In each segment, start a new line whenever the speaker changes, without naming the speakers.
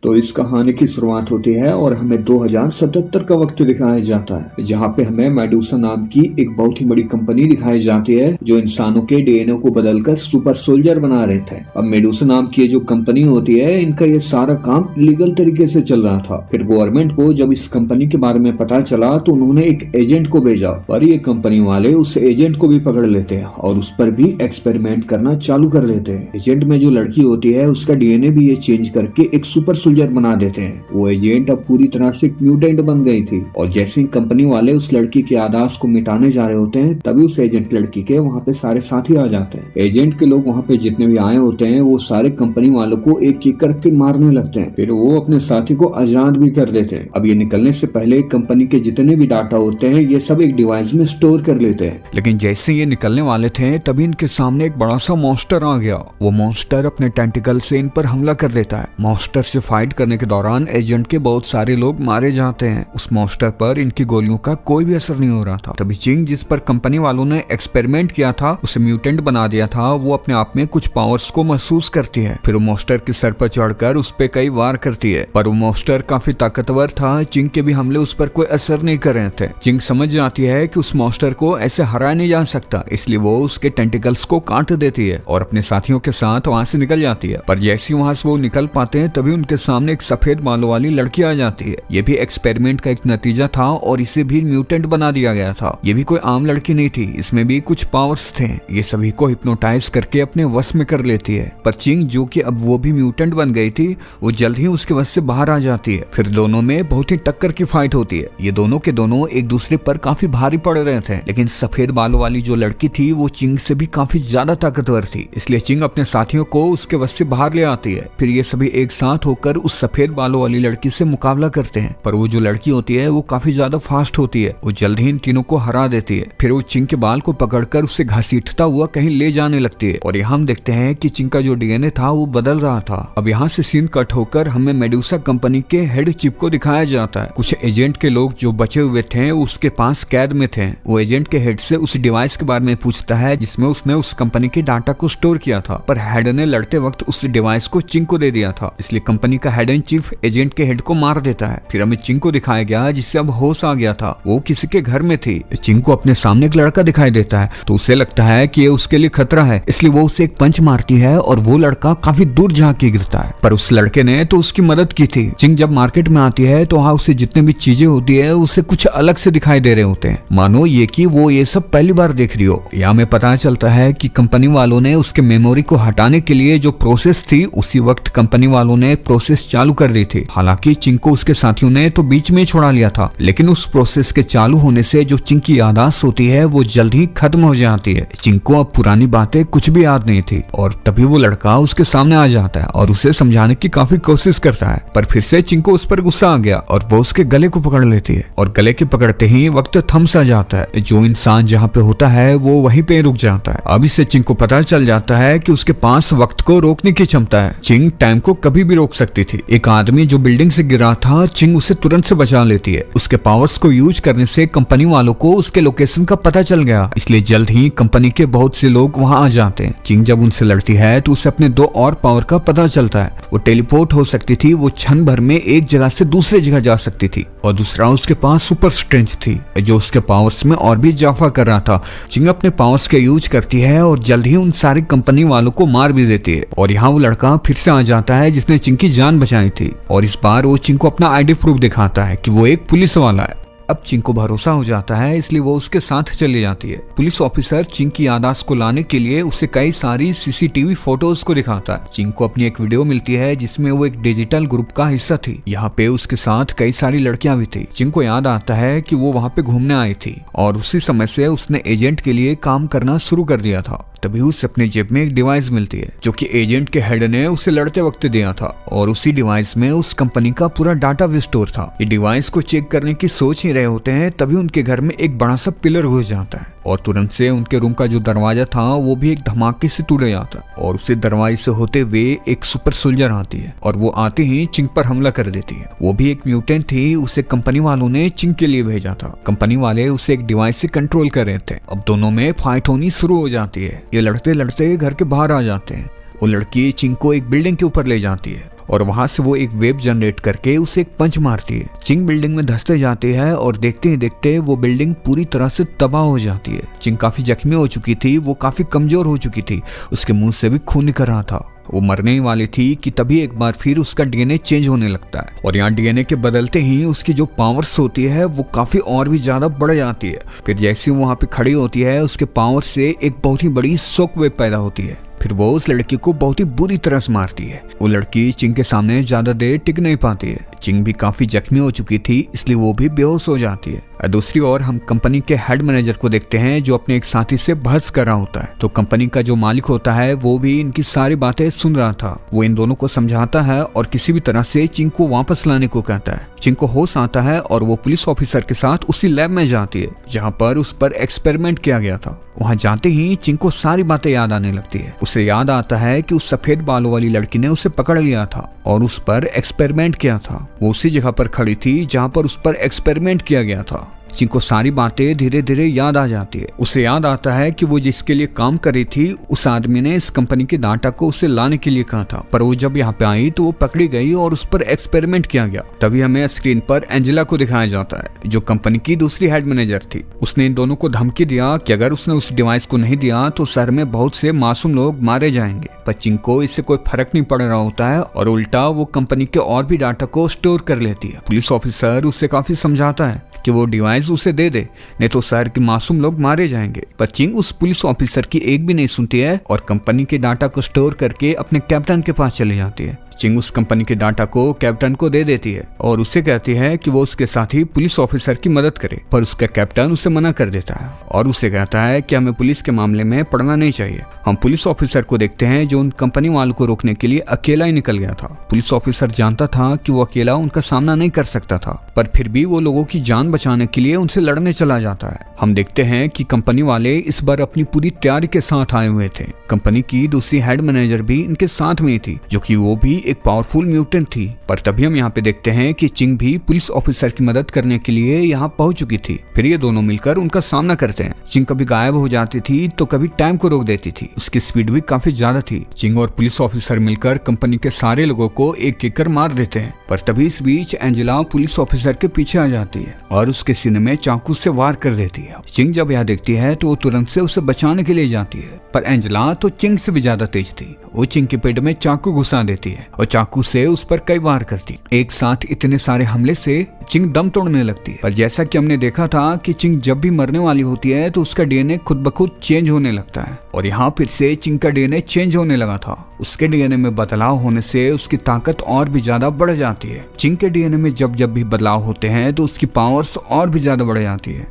तो इस कहानी की शुरुआत होती है और हमें 2077 का वक्त दिखाया जाता है, जहाँ पे हमें मेडुसा नाम की एक बहुत ही बड़ी कंपनी दिखाई जाती है जो इंसानों के डीएनए को बदलकर सुपर सोल्जर बना रहे थे। अब मेडुसा नाम की जो कंपनी होती है, इनका ये सारा काम लीगल तरीके से चल रहा था। फिर गवर्नमेंट को जब इस कंपनी के बारे में पता चला तो उन्होंने एक एजेंट को भेजा और ये कंपनी वाले उस एजेंट को भी पकड़ लेते हैं और उस पर भी एक्सपेरिमेंट करना चालू कर देते हैं। एजेंट में जो लड़की होती है उसका डीएनए भी ये चेंज करके एक सुपर सोल्जर बना देते हैं। वो एजेंट अब पूरी तरह से म्यूटेंट बन गई थी और जैसे ही कंपनी वाले उस लड़की के याददाश्त को मिटाने जा रहे होते हैं, तभी उस एजेंट लड़की के वहाँ पे सारे साथी आ जाते हैं। एजेंट के लोग वहाँ पे जितने भी आए होते हैं वो सारे कंपनी वालों को एक एक करके मारने लगते हैं। फिर वो अपने साथी को आजाद भी कर देते हैं। अब ये निकलने से पहले कंपनी के जितने भी डाटा होते हैं ये सब एक डिवाइस में स्टोर कर लेते हैं।
लेकिन जैसे ये निकलने वाले थे तभी इनके सामने एक बड़ा सा मॉन्स्टर आ गया। वो मॉन्स्टर अपने टेंटिकल से इन पर हमला कर देता है। मॉन्स्टर से फाइट करने के दौरान एजेंट के बहुत सारे लोग मारे जाते हैं। उस मॉन्स्टर पर इनकी गोलियों का कोई भी असर नहीं हो रहा था। तभी चिंग, जिस पर कंपनी वालों ने एक्सपेरिमेंट किया था, उसे म्यूटेंट बना दिया था, वो अपने आप में कुछ पावर्स को महसूस करती है। फिर वो मॉन्स्टर के सर पर चढ़कर उस पे कई वार करती है, पर वो मॉन्स्टर काफी ताकतवर था। चिंग के भी हमले उस पर कोई असर नहीं कर रहे थे। चिंग समझ जाती है कि उस मॉन्स्टर को ऐसे हराया नहीं जा सकता, इसलिए वो उसके टेंटिकल्स को काट देती है और अपने साथियों के साथ वहाँ से निकल जाती है। पर जैसे वहाँ से वो निकल पाते हैं तभी उनके सामने एक सफेद बालों वाली लड़की आ जाती है। ये भी एक्सपेरिमेंट का एक नतीजा था और इसे भी म्यूटेंट बना दिया गया था। ये भी कोई आम लड़की नहीं थी, इसमें भी कुछ पावर्स थे। ये सभी को हिप्नोटाइज करके अपने वश में कर लेती है। पर चिंग, जो कि अब वो भी म्यूटेंट बन गई थी, वो जल्द ही उसके वश से बाहर आ जाती है। फिर दोनों में बहुत ही टक्कर की फाइट होती है। ये दोनों के दोनों एक दूसरे पर काफी भारी पड़ रहे थे, लेकिन सफेद बालों वाली जो लड़की थी वो चिंग से भी काफी ज्यादा ताकतवर थी, इसलिए चिंग अपने साथियों को उसके वश से बाहर ले आती है। फिर ये सभी एक साथ होकर उस सफेद बालों वाली लड़की से मुकाबला करते हैं। पर वो जो लड़की होती है वो काफी ज्यादा फास्ट होती है। वो जल्द ही इन तीनों को हरा देती है। फिर वो चिंग के बाल को पकड़कर उसे घसीटता हुआ कहीं ले जाने लगती है और यहाँ हम देखते हैं कि चिंग का जो डीएनए था वो बदल रहा था। अब यहाँ से सीन कट होकर हमें मेडुसा कंपनी के हेड चिप को दिखाया जाता है। कुछ एजेंट के लोग जो बचे हुए थे उसके पास कैद में थे। वो एजेंट के हेड से उस डिवाइस के बारे में पूछता है जिसमें उसने उस कंपनी के डाटा को स्टोर किया था, पर हेड ने लड़ते वक्त उस डिवाइस को चिंग को दे दिया था, इसलिए कंपनी का हेड एंड चीफ एजेंट के हेड को मार देता है। फिर हमें चिंग को दिखाया गया जिससे अब होश आ गया था। वो किसी के घर में थी। चिंग को अपने सामने एक लड़का दिखाई देता है तो उसे लगता है कि ये उसके लिए खतरा है, इसलिए वो उसे एक पंच मारती है और वो लड़का काफी दूर जा के गिरता है। पर उस लड़के ने तो उसकी मदद की थी। चिंग जब मार्केट में आती है तो वहाँ उसे जितने भी चीजें होती है उसे कुछ अलग से दिखाई दे रहे होते हैं, मानो ये कि वो ये सब पहली बार देख रही हो। यहाँ हमें पता चलता है कि कंपनी वालों ने उसके मेमोरी को हटाने के लिए जो प्रोसेस थी उसी वक्त कंपनी वालों ने प्रोसेस चालू कर दी थी। हालांकि चिंग को उसके साथियों ने तो बीच में छोड़ा लिया था, लेकिन उस प्रोसेस के चालू होने से जो चिंग की याददाश्त होती है वो जल्द ही खत्म हो जाती है। चिंग को अब पुरानी बातें कुछ भी याद नहीं थी और तभी वो लड़का उसके सामने आ जाता है और उसे समझाने की काफी कोशिश करता है, पर फिर से चिंग को उस पर गुस्सा आ गया और वो उसके गले को पकड़ लेती है और गले के पकड़ते ही वक्त थम सा जाता है। जो इंसान जहाँ पे होता है वो वहीं पे रुक जाता है। अब इससे चिंग को पता चल जाता है कि उसके पास वक्त को रोकने की क्षमता है। चिंग टाइम को कभी भी रोक सकती थी। एक आदमी जो बिल्डिंग से गिरा था, चिंग उसे तुरंत से बचा लेती है। उसके पावर्स को यूज करने से कंपनी वालों को उसके लोकेशन का पता चल गया, इसलिए जल्द ही कंपनी के बहुत से लोग वहां आ जाते हैं। चिंग जब उनसे लड़ती है तो उसे अपने दो और पावर का पता चलता है। वो टेलीपोर्ट हो सकती थी, वो क्षण भर में एक जगह से दूसरी जगह जा सकती थी, और दूसरा उसके पास सुपर स्ट्रेंथ थी जो उसके पावर्स में और भी इजाफा कर रहा था। चिंग अपने पावर्स के यूज करती है और जल्द ही उन सारी कंपनी वालों को मार भी देती है। और यहाँ वो लड़का फिर से आ जाता है जिसने चिंग की जान बचाई थी और इस बार वो चिंग को अपना आईडी प्रूफ दिखाता है कि वो एक पुलिस वाला है। अब चिंग को भरोसा हो जाता है, इसलिए वो उसके साथ चली जाती है। पुलिस ऑफिसर चिंग की याददाश्त को लाने के लिए उसे कई सारी सीसीटीवी फोटोज को दिखाता है। चिंग को अपनी एक वीडियो मिलती है जिसमें वो एक डिजिटल ग्रुप का हिस्सा थी। यहाँ पे उसके साथ कई सारी लड़कियां भी थी। चिंग को याद आता है कि वो वहाँ पे घूमने आई थी और उसी समय से उसने एजेंट के लिए काम करना शुरू कर दिया था। तभी उसे अपने जेब में एक डिवाइस मिलती है जो कि एजेंट के हेड ने उसे लड़ते वक्त दिया था और उसी डिवाइस में उस कंपनी का पूरा डाटा भी स्टोर था। ये डिवाइस को चेक करने की सोच ही रहे होते हैं तभी उनके घर में एक बड़ा सा पिलर घुस जाता है और तुरंत से उनके रूम का जो दरवाजा था वो भी एक धमाके से टूट जाता है और उसे दरवाजे से होते हुए एक सुपर सोल्जर आती है और वो आते ही चिंग पर हमला कर देती है। वो भी एक म्यूटेंट थी, उसे कंपनी वालों ने चिंग के लिए भेजा था। कंपनी वाले उसे एक डिवाइस से कंट्रोल कर रहे थे। अब दोनों में फाइट होनी शुरू हो जाती है। ये लड़ते लड़ते घर के बाहर आ जाते हैं। वो लड़की चिंग को एक बिल्डिंग के ऊपर ले जाती है और वहाँ से वो एक वेब जनरेट करके उसे एक पंच मारती है। चिंग बिल्डिंग में धंसते जाती है और देखते ही देखते वो बिल्डिंग पूरी तरह से तबाह हो जाती है। चिंग काफी जख्मी हो चुकी थी, वो काफी कमजोर हो चुकी थी, उसके मुंह से भी खून निकल रहा था, वो मरने ही वाली थी कि तभी एक बार फिर उसका डीएनए चेंज होने लगता है और यहाँ डीएनए के बदलते ही उसकी जो पावर्स होती है वो काफी और भी ज्यादा बढ़ जाती है। फिर जैसे वो वहाँ पे खड़ी होती है उसके पावर से एक बहुत ही बड़ी शॉक वेव पैदा होती है। फिर वो उस लड़की को बहुत ही बुरी तरह से मारती है। वो लड़की चिंग के सामने ज्यादा देर टिक नहीं पाती है। चिंग भी काफी जख्मी हो चुकी थी, इसलिए वो भी बेहोश हो जाती है। दूसरी ओर हम कंपनी के हेड मैनेजर को देखते हैं जो अपने एक साथी से बहस कर रहा होता है। तो कंपनी का जो मालिक होता है वो भी इनकी सारी बातें सुन रहा था। वो इन दोनों को समझाता है और किसी भी तरह से चिंग को वापस लाने को कहता है। चिंग को होश आता है और वो पुलिस ऑफिसर के साथ उसी लैब में जाती है जहाँ पर उस पर एक्सपेरिमेंट किया गया था। वहाँ जाते ही चिंग को सारी बातें याद आने लगती है। उसे याद आता है कि उस सफेद बालों वाली लड़की ने उसे पकड़ लिया था और उस पर एक्सपेरिमेंट किया था। वो उसी जगह पर खड़ी थी जहाँ पर उस पर एक्सपेरिमेंट किया गया था। चिंग को सारी बातें धीरे धीरे याद आ जाती है। उसे याद आता है कि वो जिसके लिए काम कर रही थी उस आदमी ने इस कंपनी के डाटा को उसे लाने के लिए कहा था, पर वो जब यहाँ पे आई तो वो पकड़ी गई और उस पर एक्सपेरिमेंट किया गया। तभी हमें स्क्रीन पर एंजेला को दिखाया जाता है जो कंपनी की दूसरी हेड मैनेजर थी। उसने इन दोनों को धमकी दिया कि अगर उसने उस डिवाइस को नहीं दिया तो शहर में बहुत से मासूम लोग मारे जाएंगे। पर चिंग को इससे कोई फर्क नहीं पड़ रहा होता है और उल्टा वो कंपनी के और भी डाटा को स्टोर कर लेती है। पुलिस ऑफिसर उससे काफी समझाता है कि वो डिवाइस उसे दे दे, नहीं तो शहर के मासूम लोग मारे जाएंगे। पर चिंग उस पुलिस ऑफिसर की एक भी नहीं सुनती है और कंपनी के डाटा को स्टोर करके अपने कैप्टन के पास चली जाती है। चिंग उस कंपनी के डाटा को कैप्टन को दे देती है और उससे कहती है कि वो उसके साथ ही पुलिस ऑफिसर की मदद करे, पर उसका कैप्टन उसे मना कर देता है और उसे कहता है कि हमें पुलिस के मामले में पढ़ना नहीं चाहिए। हम पुलिस ऑफिसर को देखते हैं जो उन कंपनी वालों को रोकने के लिए अकेला ही निकल गया था। पुलिस ऑफिसर जानता था कि वो अकेला उनका सामना नहीं कर सकता था, पर फिर भी वो लोगों की जान बचाने के लिए उनसे लड़ने चला जाता है। हम देखते हैं कि कंपनी वाले इस बार अपनी पूरी तैयारी के साथ आए हुए थे। कंपनी की दूसरी हेड मैनेजर भी इनके साथ में थी जो कि वो भी एक पावरफुल म्यूटेंट थी। पर तभी हम यहाँ पे देखते हैं कि चिंग भी पुलिस ऑफिसर की मदद करने के लिए यहाँ पहुंच चुकी थी। फिर ये दोनों मिलकर उनका सामना करते हैं। चिंग कभी गायब हो जाती थी तो कभी टाइम को रोक देती थी। उसकी स्पीड भी काफी ज्यादा थी। चिंग और पुलिस ऑफिसर मिलकर कंपनी के सारे लोगों को एक एक कर मार देते हैं। पर तभी इस बीच एंजेला पुलिस ऑफिसर के पीछे आ जाती है और उसके सीने में चाकू से वार कर देती है। चिंग जब यह देखती है तो वो तुरंत से उसे बचाने के लिए जाती है, पर एंजेला तो चिंग से भी ज्यादा तेज थी। वो चिंग के पेट में चाकू घुसा देती है और चाकू से उस पर कई वार करती। एक साथ इतने सारे हमले से चिंग दम तोड़ने लगती है। पर जैसा कि हमने देखा था कि चिंग जब भी मरने वाली होती है तो उसका डीएनए खुद ब खुद चेंज होने लगता है और यहाँ फिर से चिंग का डीएनए चेंज होने लगा था। उसके डीएनए में बदलाव होने से उसकी ताकत और भी ज्यादा बढ़ जाती है। चिंग के डीएनए में जब जब भी बदलाव होते हैं तो उसकी पावर्स और भी ज्यादा बढ़ जाती है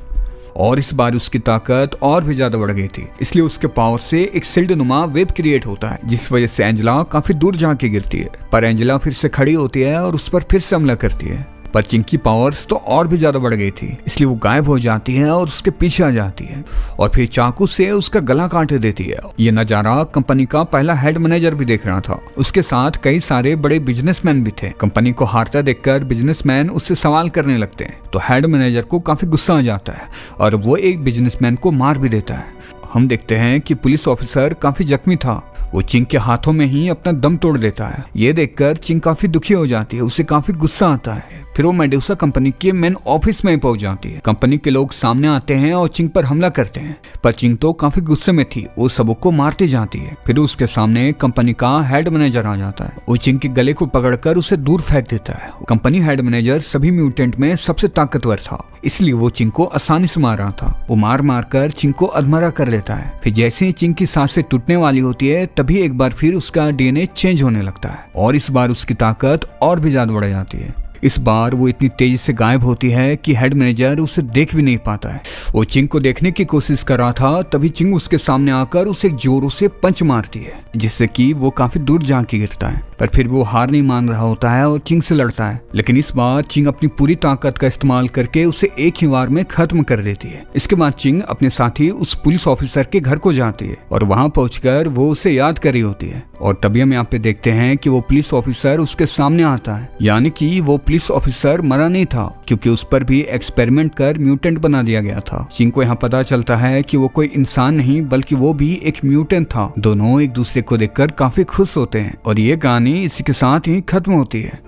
और इस बार उसकी ताकत और भी ज्यादा बढ़ गई थी। इसलिए उसके पावर से एक शिल्ड नुमा वेब क्रिएट होता है जिस वजह से एंजेला काफी दूर जाके गिरती है। पर एंजेला फिर से खड़ी होती है और उस पर फिर से हमला करती है। पर चिंग की पावर्स तो और भी ज्यादा बढ़ गई थी, इसलिए वो गायब हो जाती है और उसके पीछे आ जाती है और फिर चाकू से उसका गला काट देती है। ये नजारा कंपनी का पहला हेड मैनेजर भी देख रहा था। उसके साथ कई सारे बड़े बिजनेसमैन भी थे। कंपनी को हारता देखकर बिजनेसमैन उससे सवाल करने लगते हैं तो हेड मैनेजर को काफी गुस्सा आ जाता है और वो एक बिजनेसमैन को मार भी देता है। हम देखते हैं कि पुलिस ऑफिसर काफी जख्मी था। वो चिंग के हाथों में ही अपना दम तोड़ देता है। ये देखकर चिंग काफी दुखी हो जाती है, उसे काफी गुस्सा आता है। फिर वो मेडुसा कंपनी के मेन ऑफिस में पहुंच जाती है। कंपनी के लोग सामने आते हैं और चिंग पर हमला करते हैं, पर चिंग तो काफी गुस्से में थी, वो सबको मारती जाती है। फिर उसके सामने कंपनी का हेड मैनेजर आ जाता है। वो चिंग के गले को पकड़कर उसे दूर फेंक देता है। कंपनी हेड मैनेजर सभी म्यूटेंट में सबसे ताकतवर था, इसलिए वो चिंग को आसानी से मार रहा था। वो मार मार कर चिंग को अधमरा कर लेता है। फिर जैसे ही चिंग की सांसें टूटने वाली होती है तभी एक बार फिर उसका डीएनए चेंज होने लगता है और इस बार उसकी ताकत और भी ज्यादा बढ़ जाती है। इस बार वो इतनी तेजी से गायब होती है कि हेड मैनेजर उसे देख भी नहीं पाता है। वो चिंग को देखने की कोशिश कर रहा था, तभी चिंग उसके सामने आकर उसे जोरों से पंच मारती है जिससे कि वो काफी दूर जाके गिरता है। पर फिर वो हार नहीं मान रहा होता है और चिंग से लड़ता है, लेकिन इस बार चिंग अपनी पूरी ताकत का इस्तेमाल करके उसे एक ही वार में खत्म कर देती है। इसके बाद चिंग अपने साथी उस पुलिस ऑफिसर के घर को जाती है और वहां पहुंचकर वो उसे याद कर रही होती है और तभी हम यहाँ पे देखते हैं कि वो पुलिस ऑफिसर उसके सामने आता है। यानी कि वो पुलिस ऑफिसर मरा नहीं था क्योंकि उस पर भी एक्सपेरिमेंट कर म्यूटेंट बना दिया गया था। चिंग को यहाँ पता चलता है कि वो कोई इंसान नहीं बल्कि वो भी एक म्यूटेंट था। दोनों एक दूसरे को देखकर काफी खुश होते हैं और ये गाने कहानी इसी के साथ ही खत्म होती है।